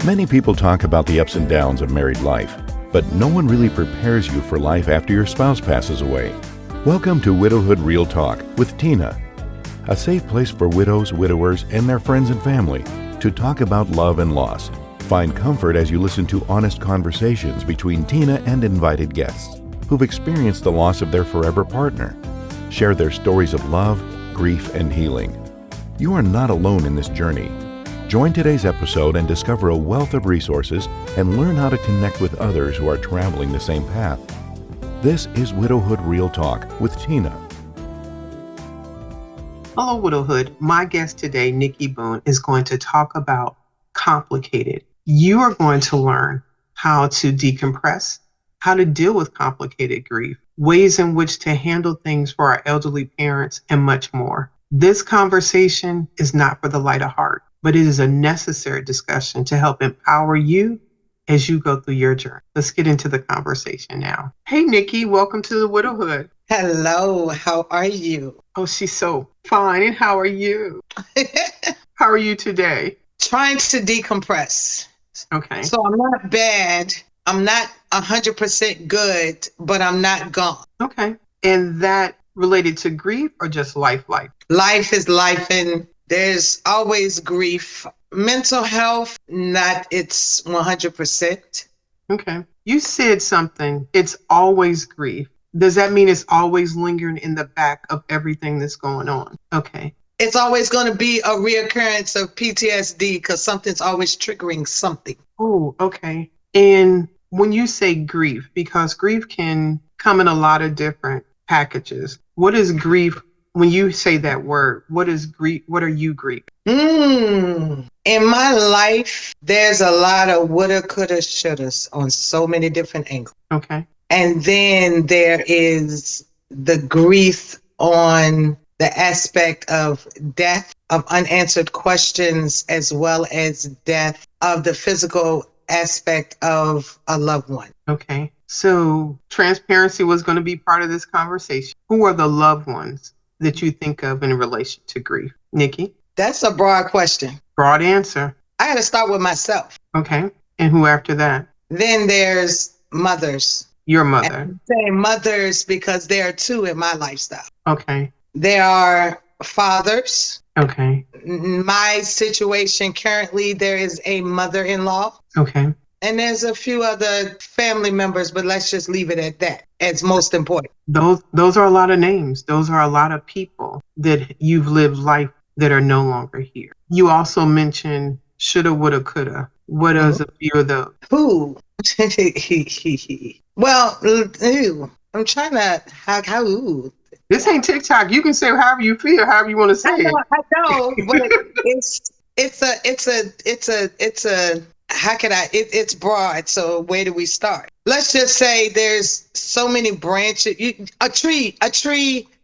Many people talk about the ups and downs of married life, but no one really prepares you for life after your spouse passes away. Welcome to Widowhood Real Talk with Tina, a safe place for widows, widowers, and their friends and family to talk about love and loss. Find comfort as you listen to honest conversations between Tina and invited guests who've experienced the loss of their forever partner. Share their stories of love, grief, and healing. You are not alone in this journey. Join today's episode and discover a wealth of resources and learn how to connect with others who are traveling the same path. This is Widowhood Real Talk with Tina. Hello, Widowhood. My guest today, Nikki Boone, is going to talk about complicated. You are going to learn how to decompress, how to deal with complicated grief, ways in which to handle things for our elderly parents, and much more. This conversation is not for the light of heart, but it is a necessary discussion to help empower you as you go through your journey. Let's get into the conversation now. Hey, Nikki, welcome to the Widowhood. Hello, how are you? Oh, she's so fine. And how are you? How are you today? Trying to decompress. Okay. So I'm not bad. I'm not 100% good, but I'm not gone. Okay. And that related to grief or just life? Life is life, and there's always grief. Mental health, not it's 100%. Okay. You said something, it's always grief. Does that mean it's always lingering in the back of everything that's going on? Okay. It's always going to be a reoccurrence of PTSD because something's always triggering something. Oh, okay. And when you say grief, because grief can come in a lot of different packages, what is grief? When you say that word, what is grief? What are you grieving? In my life, there's a lot of woulda, coulda, shouldas on so many different angles. Okay. And then there is the grief on the aspect of death, of unanswered questions, as well as death of the physical aspect of a loved one. Okay. So transparency was going to be part of this conversation. Who are the loved ones that you think of in relation to grief? Nikki? That's a broad question. Broad answer. I got to start with myself. Okay. And who after that? Then there's mothers. Your mother. And I say mothers because there are two in my lifestyle. Okay. There are fathers. Okay. In my situation currently, there is a mother-in-law. Okay. And there's a few other family members, but let's just leave it at that. It's most important. Those are a lot of names. Those are a lot of people that you've lived life that are no longer here. You also mentioned shoulda, woulda, coulda. What is a few of those? Who? Well, I'm trying to, how. This ain't TikTok. You can say however you feel, however you want to say it. I know, but it's broad. So where do we start? Let's just say there's so many branches. A tree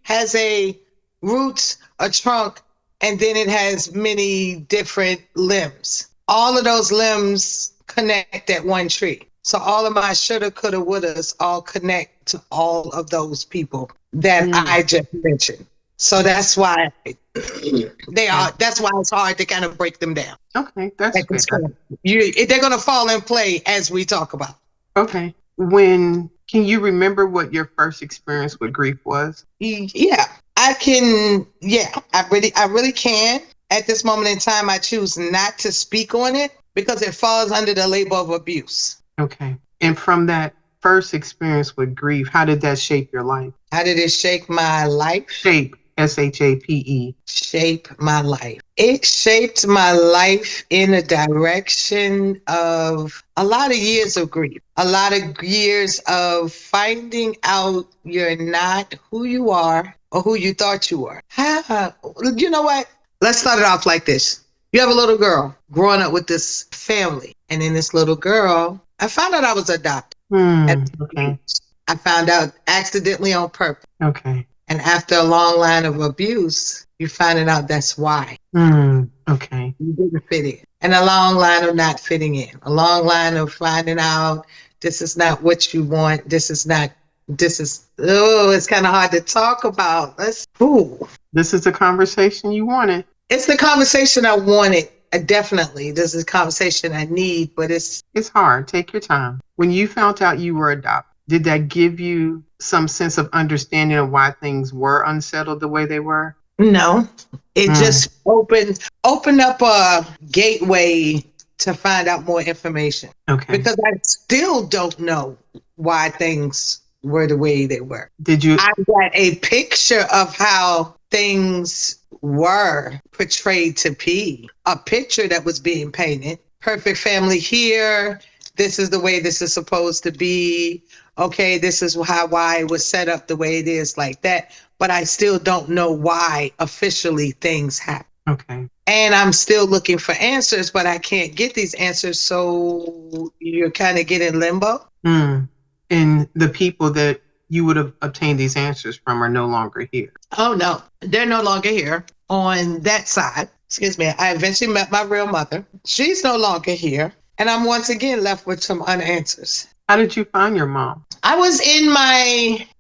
has a roots, a trunk, and then it has many different limbs. All of those limbs connect at one tree. So all of my shoulda, coulda, wouldas all connect to all of those people that I just mentioned. So that's why that's why it's hard to kind of break them down. Okay, that's fair. They're going to fall in play as we talk about. Okay. Can you remember what your first experience with grief was? Yeah, I can. Yeah, I really can. At this moment in time, I choose not to speak on it because it falls under the label of abuse. Okay. And from that first experience with grief, how did that shape your life? How did it shape my life? Shape, S-H-A-P-E. Shape my life. It shaped my life in a direction of a lot of years of grief, a lot of years of finding out you're not who you are or who you thought you were. You know what? Let's start it off like this. You have a little girl growing up with this family, and in this little girl, I found out I was adopted. Okay. I found out accidentally on purpose. Okay. And after a long line of abuse, you're finding out that's why. Okay. You didn't fit in. And a long line of not fitting in. A long line of finding out this is not what you want. It's kind of hard to talk about. This is the conversation you wanted. It's the conversation I wanted definitely, this is a conversation I need, but it's hard. Take your time. When you found out you were adopted, did that give you some sense of understanding of why things were unsettled the way they were? no. It Mm. just opened up a gateway to find out more information. Okay. Because I still don't know why things were the way they were. Did you? I got a picture of how things were portrayed to be, a picture that was being painted. Perfect family here. This is the way this is supposed to be. Okay, this is why it was set up the way it is, like that. But I still don't know why officially things happen. Okay. And I'm still looking for answers, but I can't get these answers. So you're kind of getting limbo. Mm. And the people that you would have obtained these answers from are no longer here. Oh, no, they're no longer here on that side. Excuse me. I eventually met my real mother. She's no longer here. And I'm once again left with some unanswers. How did you find your mom? I was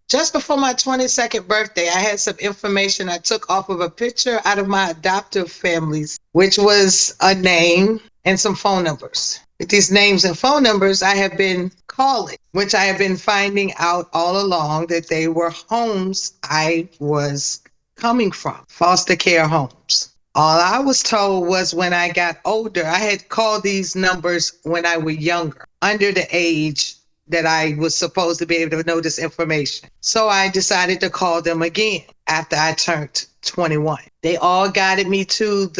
just before my 22nd birthday, I had some information I took off of a picture out of my adoptive families, which was a name and some phone numbers. With these names and phone numbers, I have been calling, which I have been finding out all along that they were homes I was coming from, foster care homes. All I was told was when I got older, I had called these numbers when I was younger, under the age that I was supposed to be able to know this information. So I decided to call them again after I turned 21. They all guided me to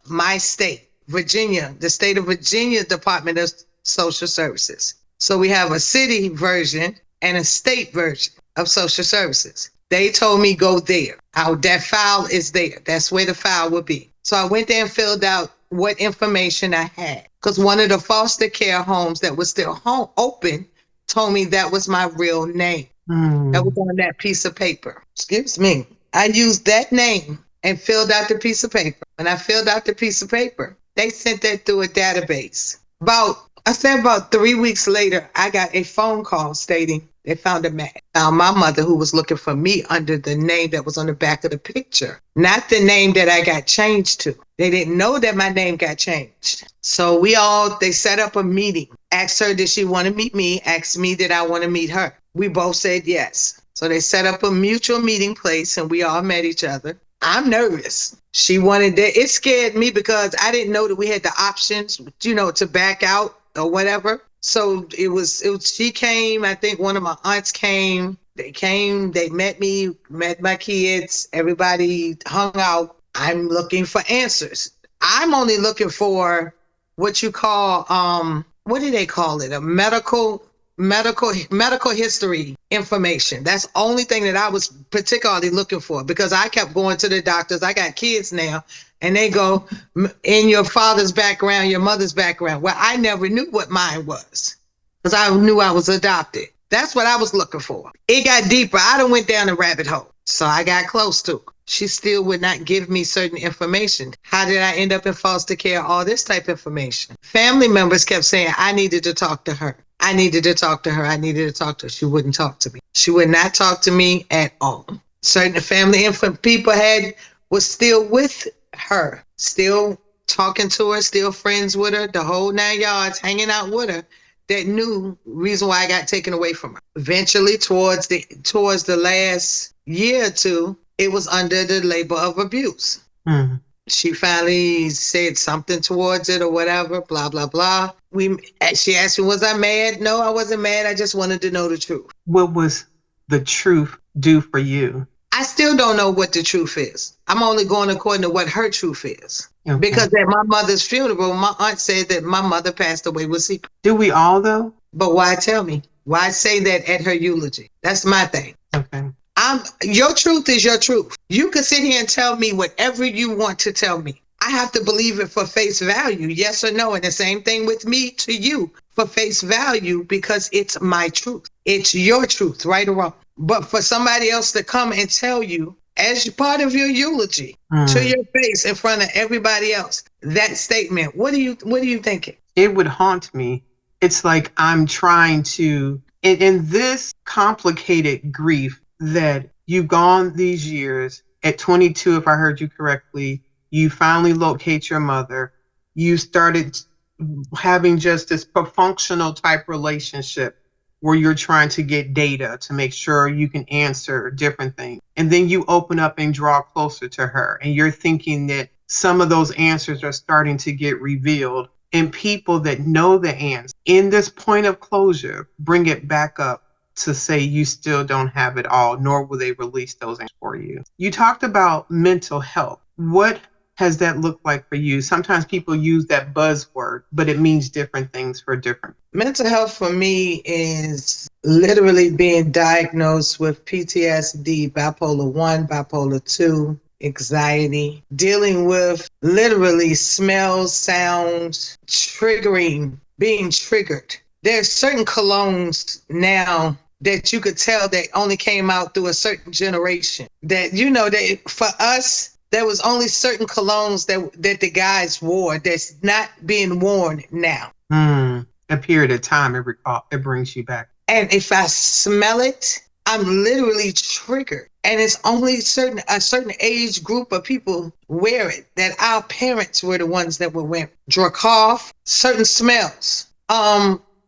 my state, Virginia, the state of Virginia Department of Social Services. So we have a city version and a state version of social services. They told me go there. That file is there. That's where the file would be. So I went there and filled out what information I had. Because one of the foster care homes that was still open told me that was my real name. That was on that piece of paper. Excuse me. I used that name and filled out the piece of paper. When I filled out the piece of paper, they sent that through a database. About 3 weeks later, I got a phone call stating they found a match. Found my mother, who was looking for me under the name that was on the back of the picture, not the name that I got changed to. They didn't know that my name got changed. So they set up a meeting, asked her, did she want to meet me? Asked me, did I want to meet her? We both said yes. So they set up a mutual meeting place and we all met each other. I'm nervous. She wanted that. It scared me because I didn't know that we had the options, to back out or whatever. So she came, I think one of my aunts came, they met me, met my kids, everybody hung out. I'm looking for answers. I'm only looking for what you call, what do they call it? A medical history information. That's the only thing that I was particularly looking for because I kept going to the doctors. I got kids now and they go, in your father's background, your mother's background. Well, I never knew what mine was because I knew I was adopted. That's what I was looking for. It got deeper. I done went down a rabbit hole. So I got close to her. She still would not give me certain information. How did I end up in foster care? All this type of information. Family members kept saying I needed to talk to her. I needed to talk to her. I needed to talk to her. She wouldn't talk to me. She would not talk to me at all. Certain family people was still with her, still talking to her, still friends with her, the whole 9 yards, hanging out with her, that knew reason why I got taken away from her. Eventually, towards the last year or two, it was under the label of abuse. She finally said something towards it or whatever, blah, blah, blah. She asked me, was I mad? No, I wasn't mad. I just wanted to know the truth. What was the truth do for you? I still don't know what the truth is. I'm only going according to what her truth is. Okay. Because at my mother's funeral, my aunt said that my mother passed away with secret. Do we all though? But why tell me? Why say that at her eulogy? That's my thing. Okay. Your truth is your truth. You can sit here and tell me whatever you want to tell me. I have to believe it for face value, yes or no. And the same thing with me to you for face value, because it's my truth. It's your truth, right or wrong. But for somebody else to come and tell you as part of your eulogy to your face in front of everybody else, that statement, what are you thinking? It would haunt me. It's like I'm trying to, in this complicated grief that you've gone these years, at 22, if I heard you correctly, you finally locate your mother. You started having just this functional type relationship where you're trying to get data to make sure you can answer different things. And then you open up and draw closer to her. And you're thinking that some of those answers are starting to get revealed. And people that know the answer in this point of closure bring it back up to say you still don't have it all, nor will they release those answers for you. You talked about mental health. What has that looked like for you? Sometimes people use that buzzword, but it means different things for different. Mental health for me is literally being diagnosed with PTSD, bipolar 1, bipolar 2, anxiety, dealing with literally smells, sounds, triggering, being triggered. There's certain colognes now that you could tell that only came out through a certain generation. That, you know, that for us, there was only certain colognes that the guys wore that's not being worn now. A period of time, it brings you back. And if I smell it, I'm literally triggered. And it's only a certain age group of people wear it, that our parents were the ones that were wearing. Dracoff, certain smells,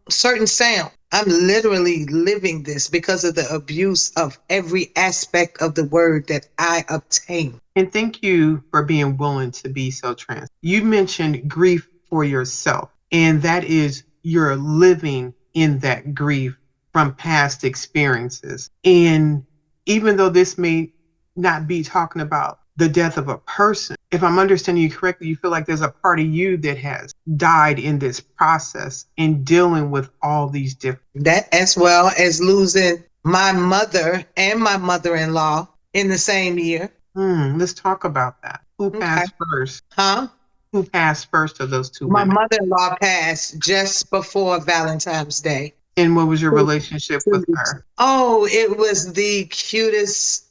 certain sound. I'm literally living this because of the abuse of every aspect of the word that I obtained. And thank you for being willing to be so transparent. You mentioned grief for yourself, and that is you're living in that grief from past experiences. And even though this may not be talking about the death of a person, if I'm understanding you correctly, you feel like there's a part of you that has died in this process in dealing with all these different. That, as well as losing my mother and my mother-in-law in the same year. Let's talk about that. Who passed first? Huh? Who passed first of those two My women? mother-in-law passed just before Valentine's Day. And what was your relationship with her? Oh, it was the cutest.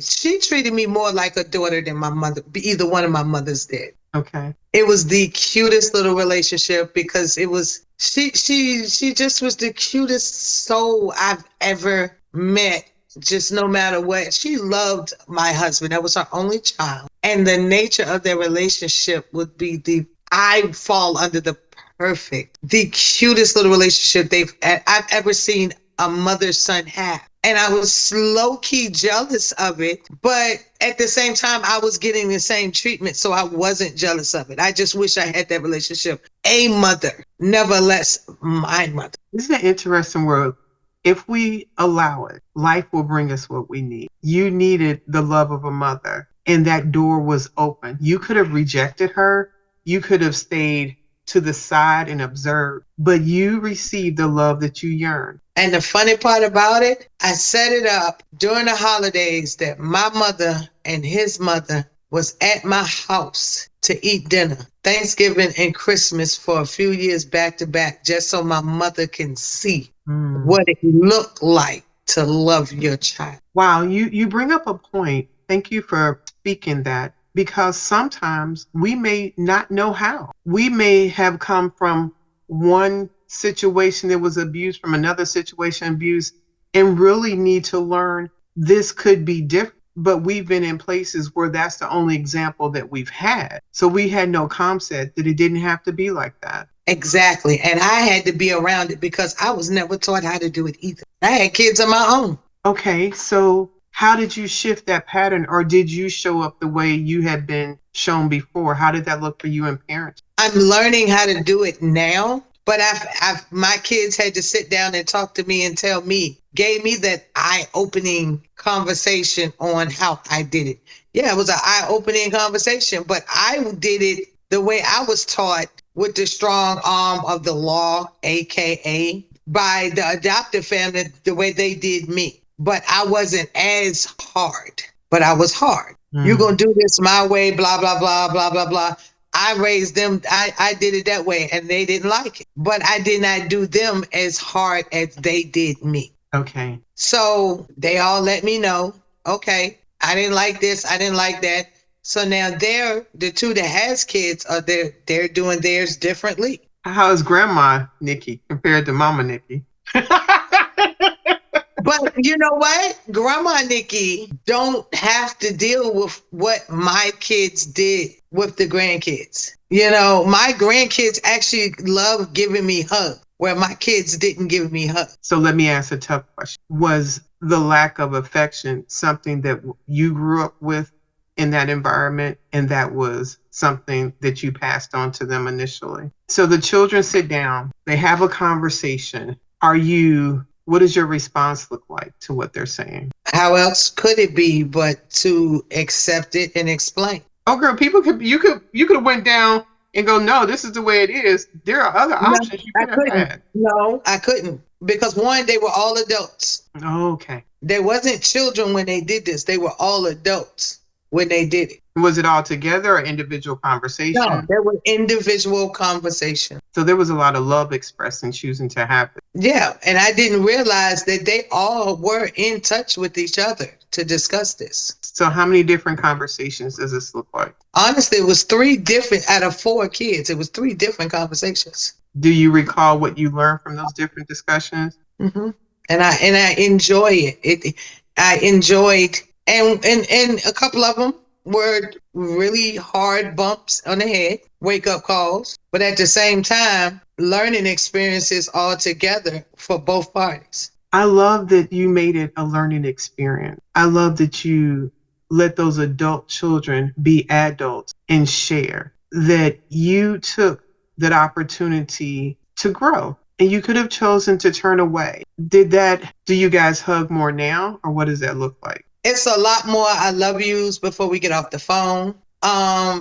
She treated me more like a daughter than my mother. Either one of my mothers did. Okay. It was the cutest little relationship because it was she just was the cutest soul I've ever met. Just no matter what, she loved my husband. That was her only child, and the nature of their relationship would be I fall under the cutest little relationship I've ever seen a mother-son have. And I was low-key jealous of it, but at the same time, I was getting the same treatment, so I wasn't jealous of it. I just wish I had that relationship. A mother, nevertheless, my mother. Isn't it interesting where if we allow it, life will bring us what we need. You needed the love of a mother, and that door was open. You could have rejected her. You could have stayed to the side and observed, but you received the love that you yearned. And the funny part about it, I set it up during the holidays that my mother and his mother was at my house to eat dinner, Thanksgiving and Christmas for a few years back to back, just so my mother can see what it looked like to love your child. Wow, you bring up a point. Thank you for speaking that, because sometimes we may not know how. We may have come from one situation that was abused, from another situation abused, and really need to learn this could be different. But we've been in places where that's the only example that we've had. So we had no concept that it didn't have to be like that. Exactly. And I had to be around it because I was never taught how to do it either. I had kids of my own. Okay, so how did you shift that pattern, or did you show up the way you had been shown before? How did that look for you and parents? I'm learning how to do it now, but my kids had to sit down and talk to me and tell me, gave me that eye-opening conversation on how I did it. Yeah, it was an eye-opening conversation, but I did it the way I was taught, with the strong arm of the law, AKA by the adoptive family, the way they did me. But I wasn't as hard, but I was hard. You're going to do this my way, blah, blah, blah, blah, blah, blah. I raised them. I did it that way, and they didn't like it. But I did not do them as hard as they did me. Okay. So they all let me know, okay, I didn't like this, I didn't like that. So now the two that has kids, they're doing theirs differently. How is Grandma Nikki compared to Mama Nikki? But you know what? Grandma Nikki don't have to deal with what my kids did with the grandkids. You know, my grandkids actually love giving me hugs, where my kids didn't give me hugs. So let me ask a tough question. Was the lack of affection something that you grew up with in that environment, and that was something that you passed on to them initially? So the children sit down, they have a conversation. What does your response look like to what they're saying? How else could it be but to accept it and explain? Oh, girl, you could have went down and go, no, this is the way it is. There are other No, options you I could have couldn't. had. No, I couldn't. Because one, they were all adults. Okay. There wasn't children when they did this. They were all adults when they did it. Was it all together or individual No, conversation? there were individual conversations. So there was a lot of love expressed and choosing to happen. Yeah, and I didn't realize that they all were in touch with each other to discuss this. So how many different conversations does this look like? Honestly, it was 3 different out of 4 kids. It was 3 different conversations. Do you recall what you learned from those different discussions? Mm-hmm. And I enjoy it. I enjoyed, and a couple of them were really hard bumps on the head, wake up calls, but at the same time, learning experiences all together for both parties. I love that you made it a learning experience. I love that you let those adult children be adults and share, that you took that opportunity to grow. And you could have chosen to turn away. Do you guys hug more now, or what does that look like? It's a lot more I love yous before we get off the phone.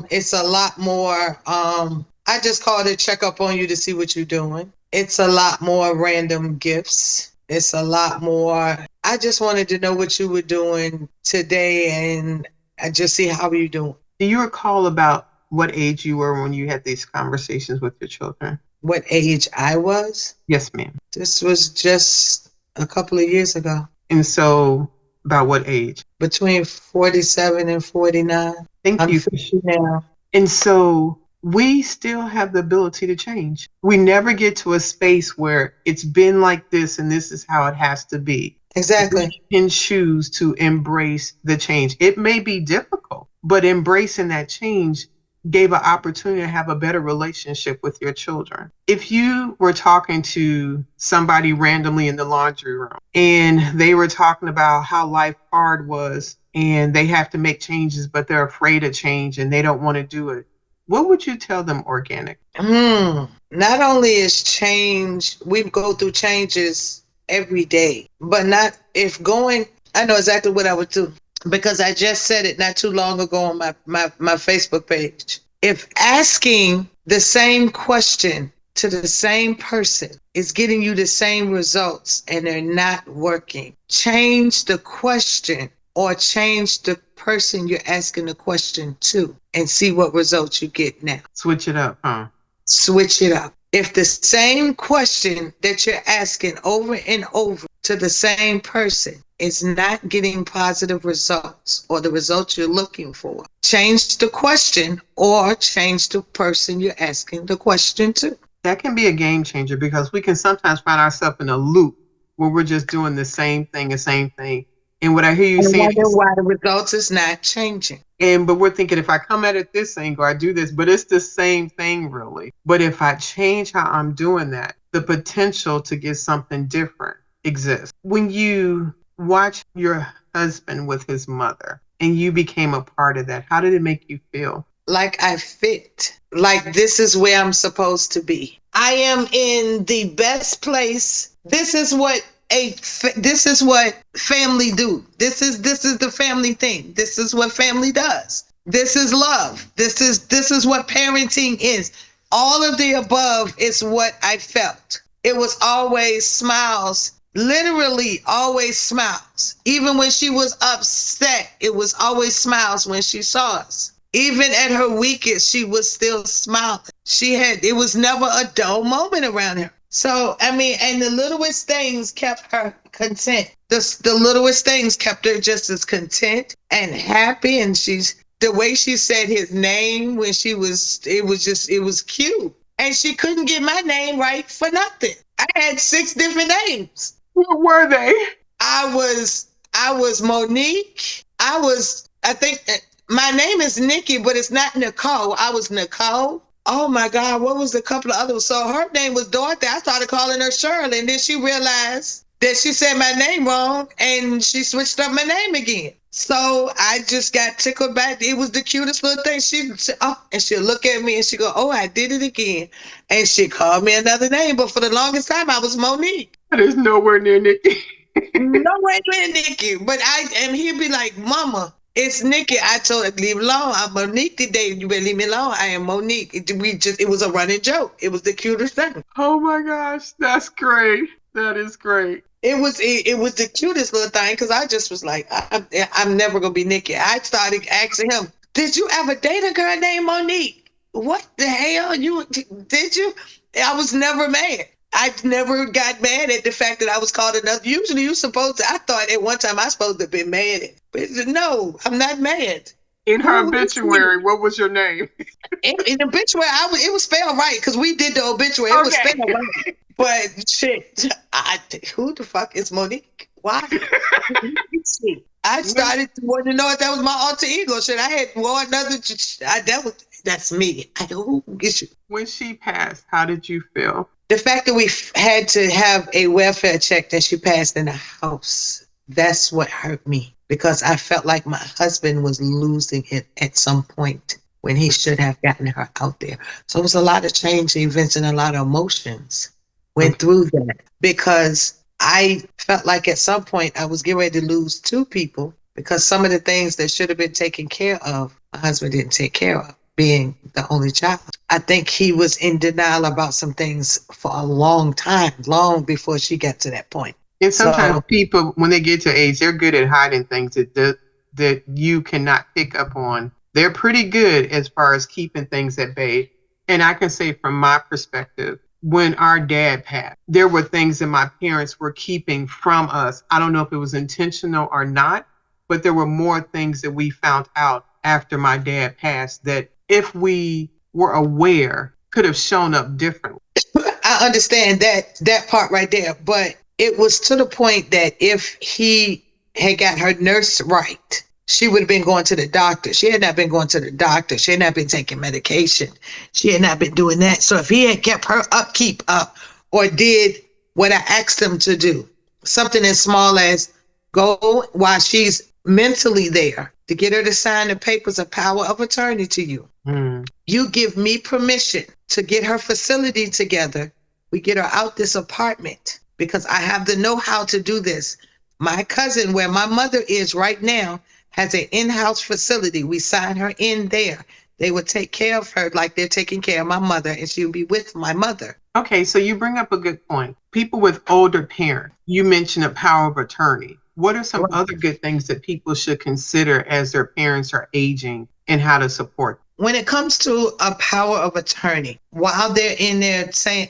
It's a lot more, I just called to check up on you to see what you're doing. It's a lot more random gifts. It's a lot more, I just wanted to know what you were doing today and I just see how you're doing. Do you recall about what age you were when you had these conversations with your children? What age I was? Yes, ma'am. This was just a couple of years ago. And so, about what age? Between 47 and 49. Thank I'm you. 50 now. And so, we still have the ability to change. We never get to a space where it's been like this and this is how it has to be. Exactly. We can choose to embrace the change. It may be difficult, but embracing that change gave an opportunity to have a better relationship with your children. If you were talking to somebody randomly in the laundry room and they were talking about how life hard was and they have to make changes, but they're afraid of change and they don't want to do it, what would you tell them organic? Not only is change, we go through changes every day, but not if going, I know exactly what I would do. Because I just said it not too long ago on my Facebook page. If asking the same question to the same person is getting you the same results and they're not working, change the question or change the person you're asking the question to and see what results you get now. Switch it up, huh? Switch it up. If the same question that you're asking over and over to the same person is not getting positive results or the results you're looking for, change the question or change the person you're asking the question to. That can be a game changer because we can sometimes find ourselves in a loop where we're just doing the same thing. And what I hear you saying is why the results is not changing. But we're thinking, if I come at it this angle, I do this, but it's the same thing really. But if I change how I'm doing that, the potential to get something different exists. When you watch your husband with his mother and you became a part of that, how did it make you feel? Like I fit, like this is where I'm supposed to be. I am in the best place. This is what family do. This is the family thing. This is what family does. This is love. This is what parenting is. All of the above is what I felt. It was always smiles, literally always smiles. Even when she was upset, it was always smiles when she saw us. Even at her weakest, she was still smiling. It was never a dull moment around her. So, I mean, and the littlest things kept her content. The littlest things kept her just as content and happy. And the way she said his name when it was cute. And she couldn't get my name right for nothing. I had 6 different names. What were they? I was Monique. I think my name is Nikki, but it's not Nicole. I was Nicole. Oh my God, what was the couple of others? So her name was Dorothy. I started calling her Shirley, and then she realized that she said my name wrong, and she switched up my name again. So I just got tickled back. It was the cutest little thing. And she'll look at me and she go, "Oh, I did it again," and she called me another name. But for the longest time, I was Monique. That is nowhere near Nikki. Nowhere near Nikki. But he'd be like, "Mama, it's Nikki." I told her, "Leave it alone. I'm Monique today. You better leave me alone. I am Monique." It was a running joke. It was the cutest thing. Oh my gosh, that's great. That is great. It was the cutest little thing, because I just was like, I'm never gonna be Nikki. I started asking him, "Did you ever date a girl named Monique? What the hell? Did you?" I was never mad. I never got mad at the fact that I was called another. Usually you supposed to, I thought at one time I was supposed to be mad at. But no, I'm not mad. In her obituary, what was your name? In the obituary, it was spelled right, because we did the obituary. It was spelled right. But shit, who the fuck is Monique? Why? I started to want to know if that was my alter ego. Shit, I had one other. That's me. Who is you? When she passed, how did you feel? The fact that we had to have a welfare check that she passed in the house, that's what hurt me, because I felt like my husband was losing it at some point when he should have gotten her out there. So it was a lot of change events and a lot of emotions went through that, because I felt like at some point I was getting ready to lose two people, because some of the things that should have been taken care of, my husband didn't take care of, being the only child. I think he was in denial about some things for a long time, long before she got to that point. And sometimes people, when they get to age, they're good at hiding things that you cannot pick up on. They're pretty good as far as keeping things at bay. And I can say from my perspective, when our dad passed, there were things that my parents were keeping from us. I don't know if it was intentional or not, but there were more things that we found out after my dad passed that if we were aware, could have shown up differently. I understand that part right there, but it was to the point that if he had got her nurse right, she would have been going to the doctor. She had not been going to the doctor. She had not been taking medication. She had not been doing that. So if he had kept her upkeep up, or did what I asked him to do, something as small as go while she's mentally there, to get her to sign the papers of power of attorney to you. You give me permission to get her facility together. We get her out this apartment, because I have the know-how to do this. My cousin, where my mother is right now, has an in-house facility. We sign her in there. They would take care of her like they're taking care of my mother, and she would be with my mother. Okay, so you bring up a good point. People with older parents, you mentioned a power of attorney. What are some other good things that people should consider as their parents are aging, and how to support them? When it comes to a power of attorney, while they're in there saying,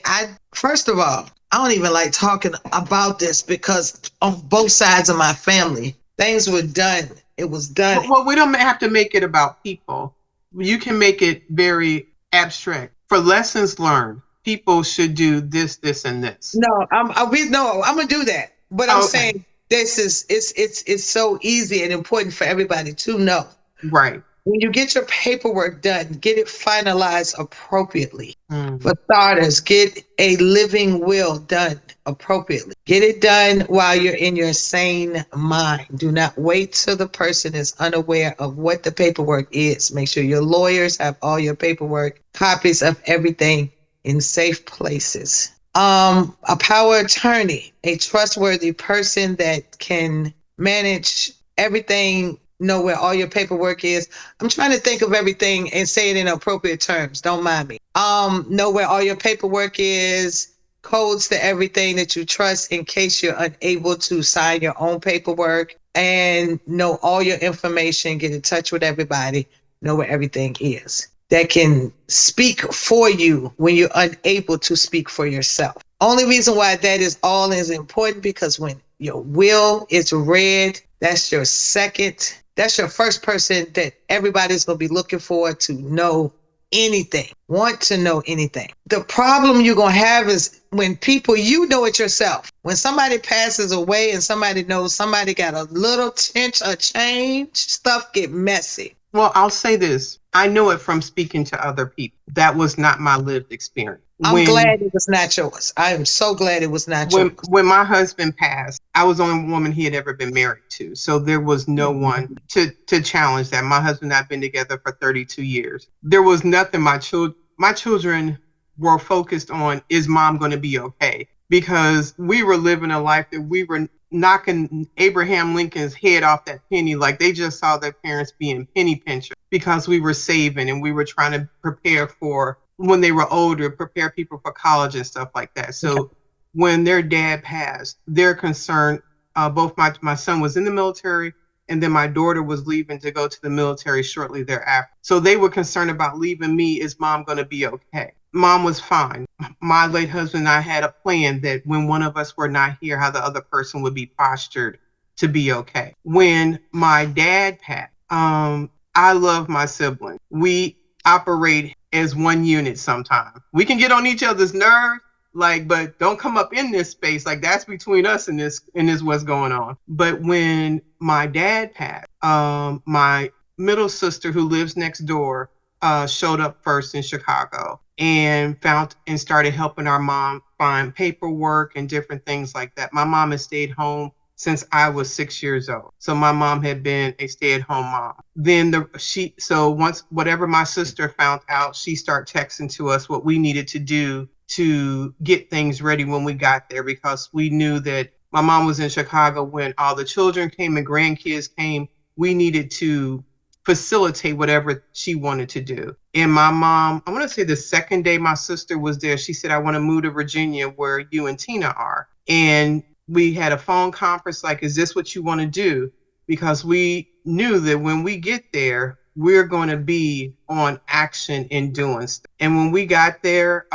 first of all, I don't even like talking about this, because on both sides of my family, things were done. It was done. Well, we don't have to make it about people. You can make it very abstract. For lessons learned, people should do this, this, and this. No, I'm gonna do that. But I'm saying it's so easy and important for everybody to know. Right. When you get your paperwork done, get it finalized appropriately. For starters, get a living will done appropriately. Get it done while you're in your sane mind. Do not wait till the person is unaware of what the paperwork is. Make sure your lawyers have all your paperwork, copies of everything in safe places. A power attorney, a trustworthy person that can manage everything, know where all your paperwork is. I'm trying to think of everything and say it in appropriate terms. Don't mind me. Know where all your paperwork is, codes to everything that you trust in case you're unable to sign your own paperwork, and know all your information, get in touch with everybody, know where everything is. That can speak for you when you're unable to speak for yourself. Only reason why that is all is important, because when your will is read, that's your first person that everybody's going to be looking for to know anything, want to know anything. The problem you're going to have is when people, you know it yourself. When somebody passes away and somebody knows somebody got a little tinge of change, stuff get messy. Well, I'll say this. I know it from speaking to other people. That was not my lived experience. I'm glad it was not yours. I am so glad it was not yours. When my husband passed, I was the only woman he had ever been married to. So there was no one to challenge that. My husband and I have been together for 32 years. There was nothing my children were focused on, is mom going to be okay? Because we were living a life that we were knocking Abraham Lincoln's head off that penny. Like they just saw their parents being penny pinchers because we were saving and we were trying to prepare for when they were older, prepare people for college and stuff like that. So when their dad passed, they're concerned. Both my son was in the military, and then my daughter was leaving to go to the military shortly thereafter. So they were concerned about leaving me. Is mom going to be okay? Mom was fine. My late husband and I had a plan that when one of us were not here, how the other person would be postured to be okay. When my dad passed, I love my sibling. We operate as one unit sometimes. We can get on each other's nerves, but don't come up in this space. Like that's between us and this what's going on. But when my dad passed, my middle sister who lives next door showed up first in Chicago and started helping our mom find paperwork and different things like that. My mom has stayed home since I was 6 years old. So my mom had been a stay-at-home mom. Then once whatever my sister found out, she started texting to us what we needed to do to get things ready when we got there, because we knew that my mom was in Chicago when all the children came and grandkids came. We needed to facilitate whatever she wanted to do. And my mom, I want to say the second day my sister was there, she said, I want to move to Virginia where you and Tina are. And we had a phone conference, like, is this what you want to do? Because we knew that when we get there, we're going to be on action in doing stuff. And when we got there,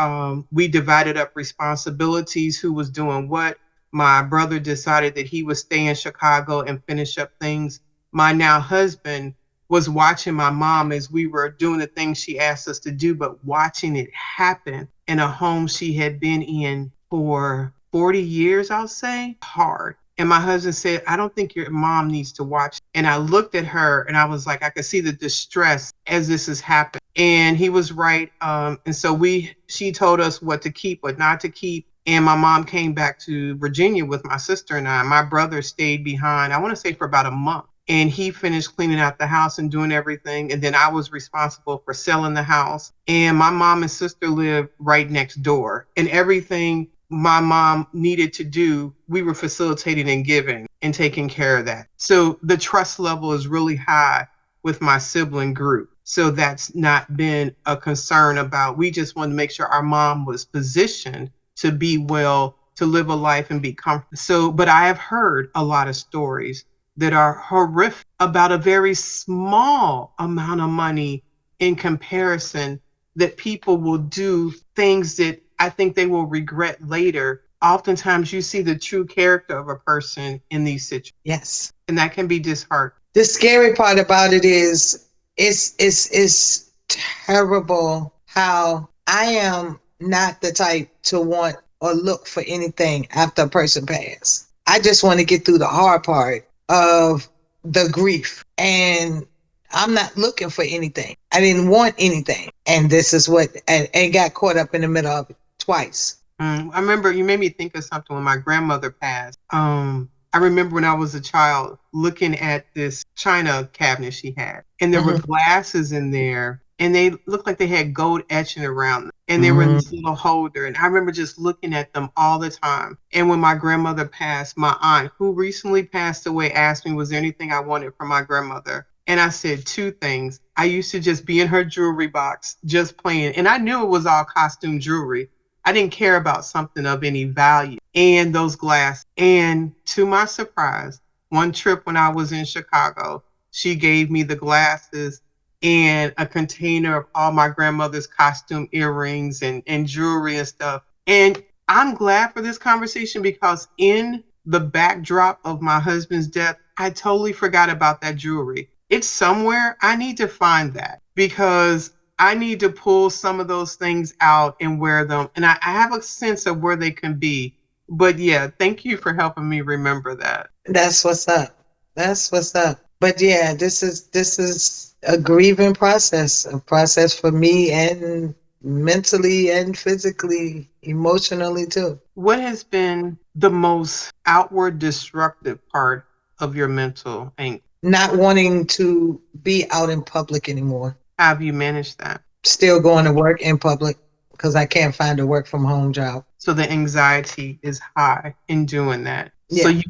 we divided up responsibilities, who was doing what. My brother decided that he would stay in Chicago and finish up things. My now husband was watching my mom as we were doing the things she asked us to do, but watching it happen in a home she had been in for 40 years, I'll say, hard. And my husband said, I don't think your mom needs to watch. And I looked at her and I was like, I could see the distress as this has happened. And he was right. And so she told us what to keep, what not to keep. And my mom came back to Virginia with my sister and I. My brother stayed behind, I want to say for about a month. And he finished cleaning out the house and doing everything. And then I was responsible for selling the house. And my mom and sister lived right next door. And everything my mom needed to do, we were facilitating and giving and taking care of that. So the trust level is really high with my sibling group. So that's not been a concern about, we just wanted to make sure our mom was positioned to be well, to live a life and be comfortable. So, but I have heard a lot of stories that are horrific about a very small amount of money in comparison, that people will do things that I think they will regret later. Oftentimes you see the true character of a person in these situations. Yes. And that can be disheartening. The scary part about it is it's terrible how I am not the type to want or look for anything after a person passes. I just want to get through the hard part of the grief. And I'm not looking for anything. I didn't want anything. And this is what, and got caught up in the middle of it twice. I remember you made me think of something when my grandmother passed. I remember when I was a child looking at this china cabinet she had, and there were glasses in there, and they looked like they had gold etching around them, and they were in this little holder. And I remember just looking at them all the time. And when my grandmother passed, my aunt, who recently passed away, asked me, was there anything I wanted from my grandmother? And I said two things. I used to just be in her jewelry box, just playing. And I knew it was all costume jewelry. I didn't care about something of any value. And those glasses. And to my surprise, one trip when I was in Chicago, she gave me the glasses and a container of all my grandmother's costume earrings and jewelry and stuff. And I'm glad for this conversation, because in the backdrop of my husband's death, I totally forgot about that jewelry. It's somewhere. I need to find that, because I need to pull some of those things out and wear them. And I have a sense of where they can be. But yeah, thank you for helping me remember that. That's what's up. That's what's up. But yeah, this is a grieving process, a process for me, and mentally and physically, emotionally too. What has been the most outward destructive part of your mental anxiety? Not wanting to be out in public anymore. How have you managed that? Still going to work in public because I can't find a work from home job. So the anxiety is high in doing that. Yeah. So you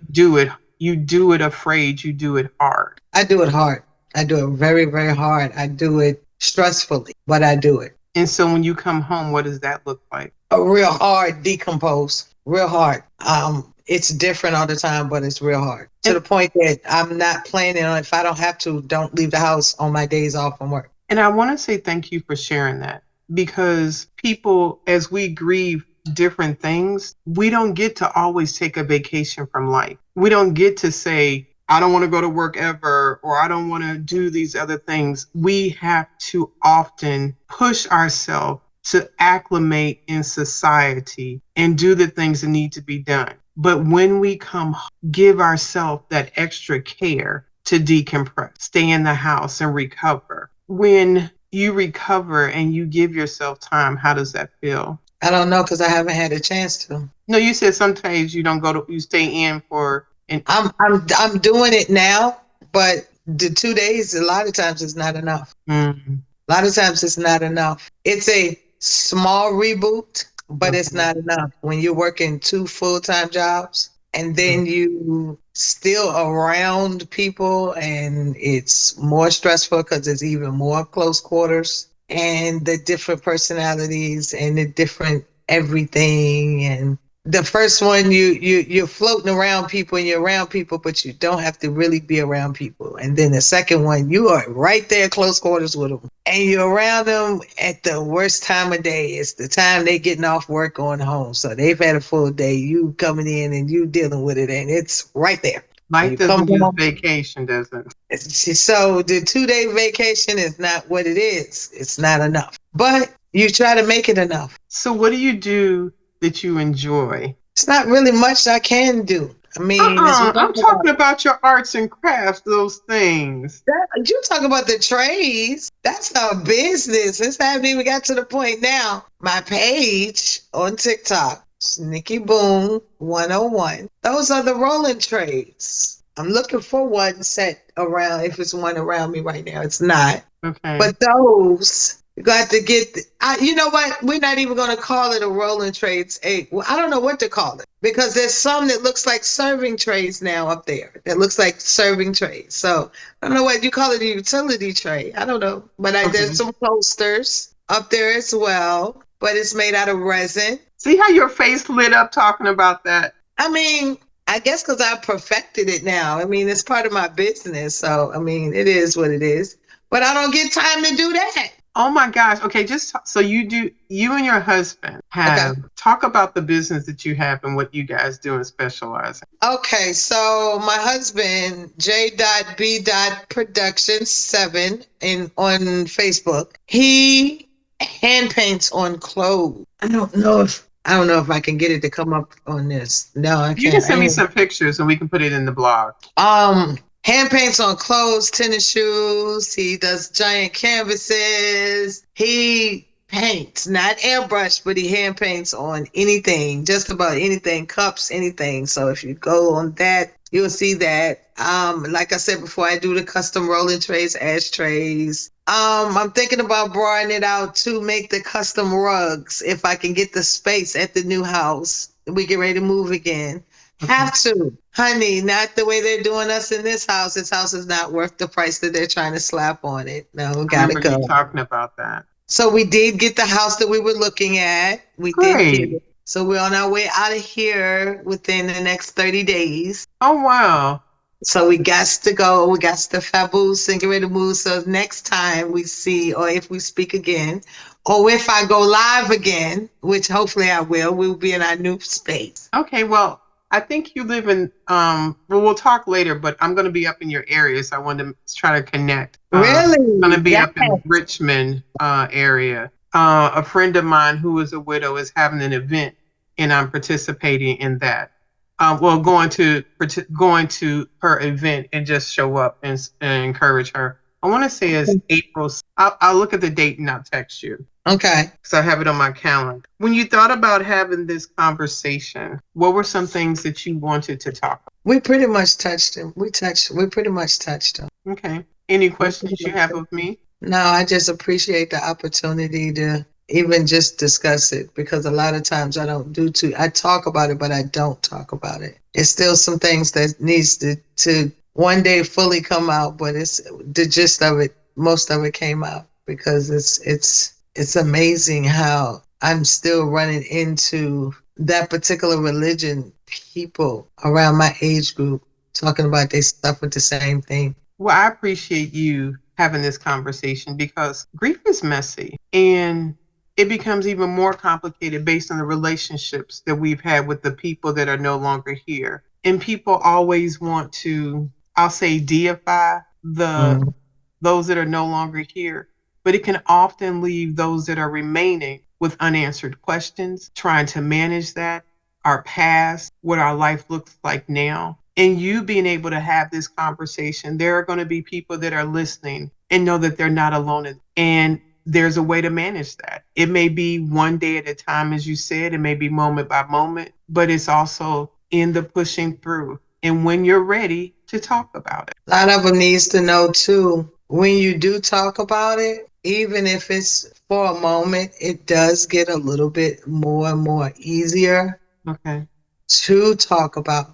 do it afraid, you do it hard. I do it hard. I do it very, very hard. I do it stressfully, but I do it. And so when you come home, what does that look like? A real hard decompose, real hard. It's different all the time, but it's real hard. To the point that I'm not planning on, if I don't have to, don't leave the house on my days off from work. And I want to say thank you for sharing that, because people, as we grieve different things, we don't get to always take a vacation from life. We don't get to say, I don't want to go to work ever, or I don't want to do these other things. We have to often push ourselves to acclimate in society and do the things that need to be done. But when we come, give ourselves that extra care to decompress, stay in the house and recover. When you recover and you give yourself time, how does that feel? I don't know, because I haven't had a chance to. No, you said sometimes you don't go to, you stay in for. I'm doing it now, but the 2 days, a lot of times it's not enough. Mm-hmm. A lot of times it's not enough. It's a small reboot, but it's not enough. When you're working 2 full-time jobs and then you still around people, and it's more stressful because it's even more close quarters, and the different personalities and the different everything. And the first one, you're floating around people and you're around people, but you don't have to really be around people. And then the second one, you are right there close quarters with them, and you're around them at the worst time of day. It's the time they getting off work going home. So they've had a full day, you coming in and you dealing with it, and it's right there. Life doesn't use vacation, does it? So the 2-day vacation is not what it is. It's not enough, but you try to make it enough. So what do you do that you enjoy? It's not really much I can do. I mean, I'm talking about your arts and crafts, those things. You talk about the trades. That's our business. It's haven't even got to the point now. My page on TikTok, Nikki Boone 101. Those are the rolling trades. I'm looking for one set around. If it's one around me right now, it's not. Okay. But those, you got to get, you know what? We're not even going to call it a rolling trades. Well, I don't know what to call it, because there's some that looks like serving trays now up there. That looks like serving trays. So I don't know what you call it, a utility tray. I don't know. But there's some posters up there as well, but it's made out of resin. See how your face lit up talking about that? I mean, I guess because I perfected it now. I mean, it's part of my business. So, I mean, it is what it is. But I don't get time to do that. Oh my gosh. Okay, so you and your husband talk about the business that you have and what you guys do and specialize in. Okay, so my husband, J.B.Production7 on Facebook, he hand paints on clothes. I don't know if I can get it to come up on this. No, I can't. You can send me some pictures and we can put it in the blog. Hand paints on clothes, tennis shoes. He does giant canvases. He paints, not airbrush, but he hand paints on anything, just about anything, cups, anything. So if you go on that, you'll see that. Like I said before, I do the custom rolling trays, ashtrays. I'm thinking about broadening it out to make the custom rugs if I can get the space at the new house. We get ready to move again. Have to, honey, not the way they're doing us in this house. This house is not worth the price that they're trying to slap on it. No, we gotta go. You talking about that. So we did get the house that we were looking at. We did get it. So we're on our way out of here within the next 30 days. Oh, wow. So we got to go. We got to faboose and get ready to move. So next time we see, or if we speak again, or if I go live again, which hopefully I will, we'll be in our new space. Okay, well, I think you live in, we'll talk later, but I'm going to be up in your area, so I wanted to try to connect. Really? I'm going to be up in Richmond area. A friend of mine who is a widow is having an event, and I'm participating in that. Going to her event and just show up and encourage her I want to say it's April. I'll look at the date and I'll text you. Okay. Because I have it on my calendar. When you thought about having this conversation, what were some things that you wanted to talk about? We pretty much touched them. We pretty much touched them. Okay. Any questions you have of me? No, I just appreciate the opportunity to even just discuss it, because a lot of times I talk about it, but I don't talk about it. It's still some things that needs to one day fully come out, but it's the gist of it, most of it came out, because it's amazing how I'm still running into that particular religion, people around my age group talking about they suffered the same thing. Well, I appreciate you having this conversation, because grief is messy and it becomes even more complicated based on the relationships that we've had with the people that are no longer here. And people always want to, I'll say, deify those that are no longer here, but it can often leave those that are remaining with unanswered questions, trying to manage that, our past, what our life looks like now. And you being able to have this conversation, there are going to be people that are listening and know that they're not alone. And there's a way to manage that. It may be one day at a time, as you said, it may be moment by moment, but it's also in the pushing through. And when you're ready to talk about it. A lot of them needs to know too, when you do talk about it, even if it's for a moment, it does get a little bit more and more easier to talk about.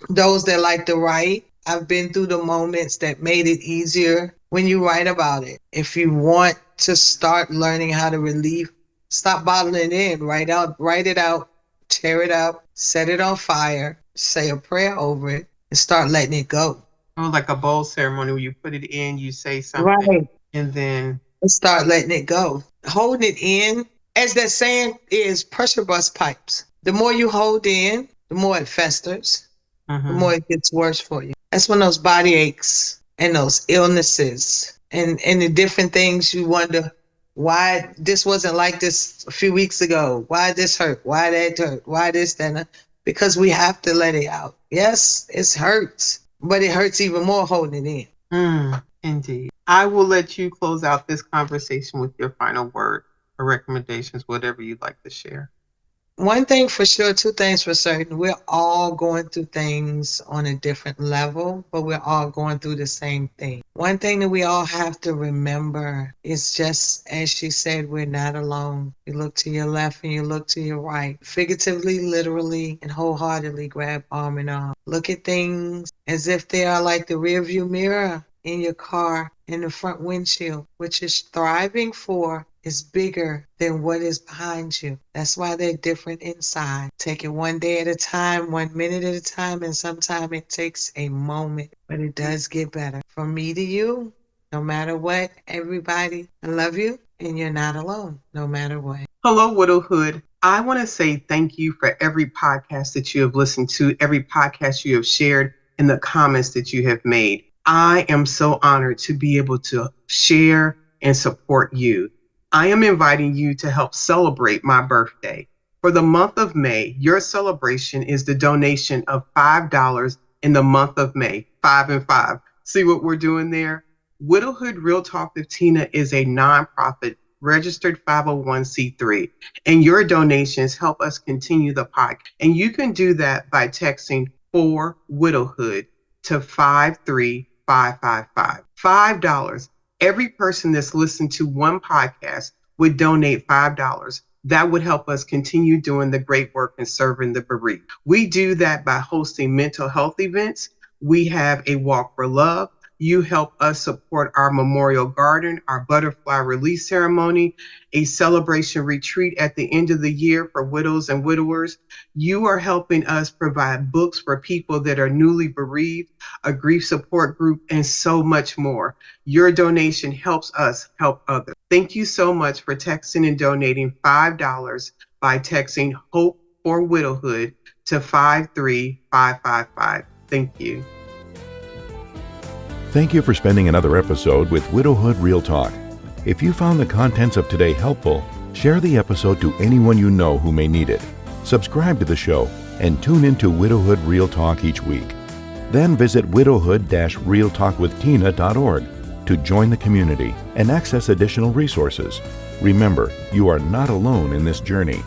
Those that like to write, I've been through the moments that made it easier when you write about it. If you want to start learning how to relieve, stop bottling it in, write it out, tear it up, set it on fire, say a prayer over it, and start letting it go. Oh, like a bowl ceremony where you put it in, you say something, right, and then start letting it go. Holding it in, as that saying is, pressure bust pipes. The more you hold in, the more it festers. The more it gets worse for you. That's when those body aches and those illnesses and the different things you wonder, why this wasn't like this a few weeks ago? Why this hurt? Why that hurt? Why this, that? Because we have to let it out. Yes, it hurts, but it hurts even more holding it in. Indeed. I will let you close out this conversation with your final word or recommendations, whatever you'd like to share. One thing for sure, two things for certain. We're all going through things on a different level, but we're all going through the same thing. One thing that we all have to remember is, just as she said, we're not alone. You look to your left and you look to your right. Figuratively, literally, and wholeheartedly grab arm in arm. Look at things as if they are like the rearview mirror in your car, in the front windshield, which is striving for is bigger than what is behind you. That's why they're different inside. Take it one day at a time, 1 minute at a time, and sometimes it takes a moment, but it does get better. From me to you, no matter what, everybody, I love you, and you're not alone, no matter what. Hello, Widowhood. I want to say thank you for every podcast that you have listened to, every podcast you have shared, and the comments that you have made. I am so honored to be able to share and support you. I am inviting you to help celebrate my birthday. For the month of May, your celebration is the donation of $5 in the month of May, 5 and 5. See what we're doing there? Widowhood Real Talk with Tina is a nonprofit registered 501c3, and your donations help us continue the podcast. And you can do that by texting for Widowhood to 53555. $5. Every person that's listened to one podcast would donate $5. That would help us continue doing the great work and serving the bereaved. We do that by hosting mental health events. We have a Walk for Love. You help us support our memorial garden, our butterfly release ceremony, a celebration retreat at the end of the year for widows and widowers. You are helping us provide books for people that are newly bereaved, a grief support group, and so much more. Your donation helps us help others. Thank you so much for texting and donating $5 by texting Hope for Widowhood to 53555. Thank you. Thank you for spending another episode with Widowhood Real Talk. If you found the contents of today helpful, share the episode to anyone you know who may need it. Subscribe to the show and tune into Widowhood Real Talk each week. Then visit widowhood-realtalkwithtina.org to join the community and access additional resources. Remember, you are not alone in this journey.